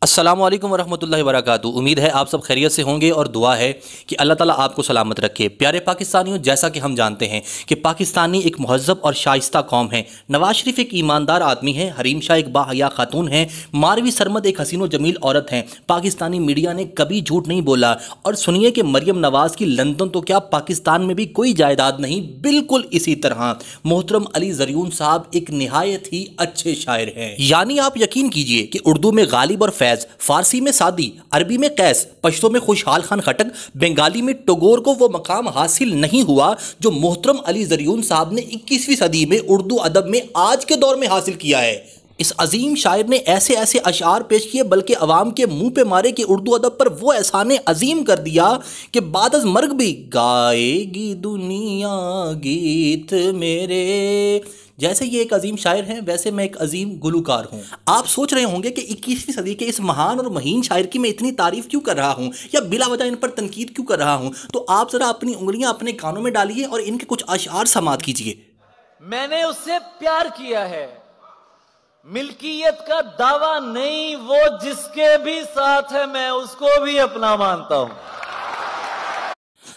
अस्सलामुअलैकुम वरहमतुल्लाहि वबरकातुहू। उम्मीद है आप सब खैरियत से होंगे और दुआ है कि अल्लाह ताला आपको सलामत रखे। प्यारे पाकिस्तानियों, जैसा कि हम जानते हैं कि पाकिस्तानी एक महज़्ज़ब और शाइस्ता कौम है। नवाज शरीफ एक ईमानदार आदमी है, हरीम शाह एक बाहया खातून है, मारवी सरमद एक हसीन व जमील औरत हैं। पाकिस्तानी मीडिया ने कभी झूठ नहीं बोला। और सुनिए कि मरियम नवाज़ की लंदन तो क्या पाकिस्तान में भी कोई जायदाद नहीं। बिल्कुल इसी तरह मोहतरम अली ज़रियून साहब एक निहायत ही अच्छे शायर हैं। यानी आप यकीन कीजिए कि उर्दू में गालिब और फैज़, फारसी में सादी, अरबी में कैस, पश्तो में खुशहाल खान खटक, बंगाली में टगोर को वो मकाम हासिल नहीं हुआ जो मोहतरम अली ज़रियून साहब ने 21वीं सदी में उर्दू अदब में आज के दौर में हासिल किया है। इस अजीम शायर ने ऐसे ऐसे अशार पेश किए बल्कि अवाम के मुंह पे मारे कि उर्दू अदब पर वो एहसाने अजीम कर दिया कि बाद अज़ मर्ग भी गाएगी दुनिया गीत मेरे। जैसे ये एक अजीम शायर हैं, वैसे मैं एक अजीम गुलूकार हूँ। आप सोच रहे होंगे कि 21वीं सदी के इस महान और महीन शायर की मैं इतनी तारीफ क्यों कर रहा हूँ या बिला वजह इन पर तनकीद क्यों कर रहा हूँ। तो आप ज़रा अपनी उंगलियाँ अपने कानों में डालिए और इनके कुछ अशार समात कीजिए। मैंने उससे प्यार किया है, मिल्कियत का दावा नहीं, वो जिसके भी साथ है मैं उसको भी अपना मानता हूँ।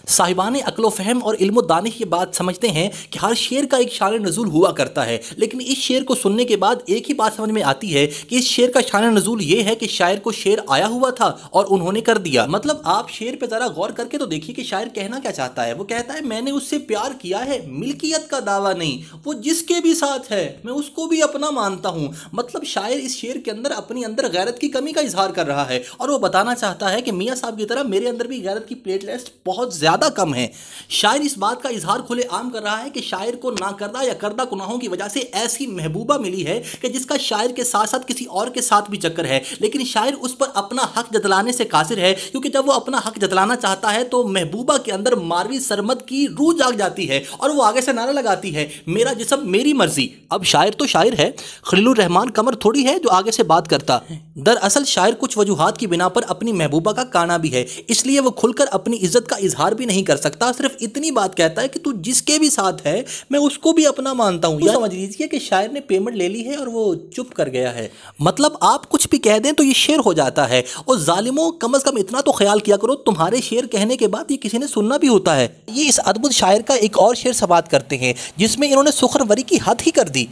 साहिबान अक्ल फ़हम और इल्म दानिश ये बात समझते हैं कि हर शेर का एक शान नज़ूल हुआ करता है, लेकिन इस शेर को सुनने के बाद एक ही बात समझ में आती है कि इस शेर का शान नज़ूल ये है कि शायर को शेर आया हुआ था और उन्होंने कर दिया। मतलब आप शेर पे ज़रा गौर करके तो देखिए कि शायर कहना क्या चाहता है। वो कहता है मैंने उससे प्यार किया है, मिल्कियत का दावा नहीं, वो जिसके भी साथ है मैं उसको भी अपना मानता हूँ। मतलब शायर इस शेर के अंदर अपनी अंदर गैरत की कमी का इजहार कर रहा है और वो बताना चाहता है कि मियाँ साहब की तरह मेरे अंदर भी गैरत की प्लेटलेट्स बहुत ज़्यादा कम है। शायर इस बात का इजहार खुले आम कर रहा है कि शायर को ना करदा या करदा गुनाहों की वजह से ऐसी महबूबा मिली है कि जिसका शायर के साथ साथ किसी और के साथ भी चक्कर है, लेकिन शायर उस पर अपना हक जतलाने से कासिर है, क्योंकि जब वो अपना हक जतलाना चाहता है तो महबूबा के अंदर मारवी सरमद की रूह जाग जाती है और वो आगे से नारा लगाती है मेरा जिस्म मेरी मर्जी। अब शायर तो शायर है, खलीलुर रहमान कमर थोड़ी है जो आगे से बात करता। दरअसल शायर कुछ वजूहात की बिना पर अपनी महबूबा का काना भी है, इसलिए वो खुलकर अपनी इज्जत का इजहार भी नहीं कर सकता। सिर्फ इतनी बात कहता है कि तू जिसके भी साथ है मैं उसको भी अपना मानता हूँ। समझ लीजिए कि शायर ने पेमेंट ले ली है और वो चुप कर गया है। मतलब आप कुछ भी कह दें तो ये शेर हो जाता है। और जालिमों, कम से कम इतना तो ख्याल किया करो तुम्हारे शेर कहने के बाद ये किसी ने सुनना भी होता है। ये इस अद्भुत शायर का एक और शेर समात करते हैं जिसमें इन्होंने सुखरवरी की हद ही कर दी।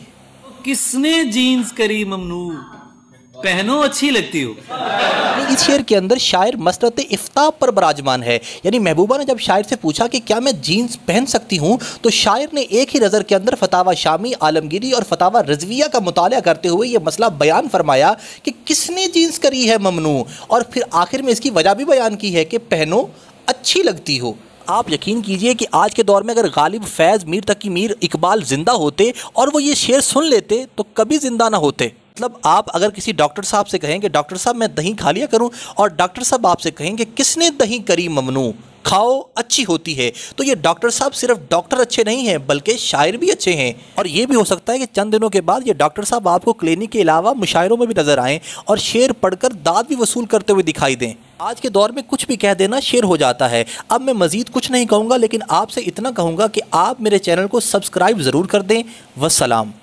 किसने जीन्स करी ममनू, पहनो अच्छी लगती हो। इस शेर के अंदर शायर मसरत इफ्ता पर बराजमान है। यानी महबूबा ने जब शायर से पूछा कि क्या मैं जीन्स पहन सकती हूँ, तो शायर ने एक ही नज़र के अंदर फतावा शामी, आलमगीरी और फतावा रजविया का मुताला करते हुए ये मसला बयान फरमाया कि किसने जीन्स करी है ममनू, और फिर आखिर में इसकी वजह भी बयान की है कि पहनो अच्छी लगती हो। आप यकीन कीजिए कि आज के दौर में अगर गालिब, फैज़, मीर तकी मीर, इकबाल जिंदा होते और वो ये शेर सुन लेते तो कभी जिंदा ना होते। मतलब आप अगर किसी डॉक्टर साहब से कहें कि डॉक्टर साहब मैं दही खा लिया करूं, और डॉक्टर साहब आपसे कहें कि किसने दही करी ममनू, खाओ अच्छी होती है, तो ये डॉक्टर साहब सिर्फ डॉक्टर अच्छे नहीं हैं बल्कि शायर भी अच्छे हैं। और ये भी हो सकता है कि चंद दिनों के बाद ये डॉक्टर साहब आपको क्लिनिक के अलावा मुशायरों में भी नजर आएँ और शेर पढ़कर दाद भी वसूल करते हुए दिखाई दें। आज के दौर में कुछ भी कह देना शेर हो जाता है। अब मैं मज़ीद कुछ नहीं कहूँगा, लेकिन आपसे इतना कहूँगा कि आप मेरे चैनल को सब्सक्राइब ज़रूर कर दें। वस्सलाम।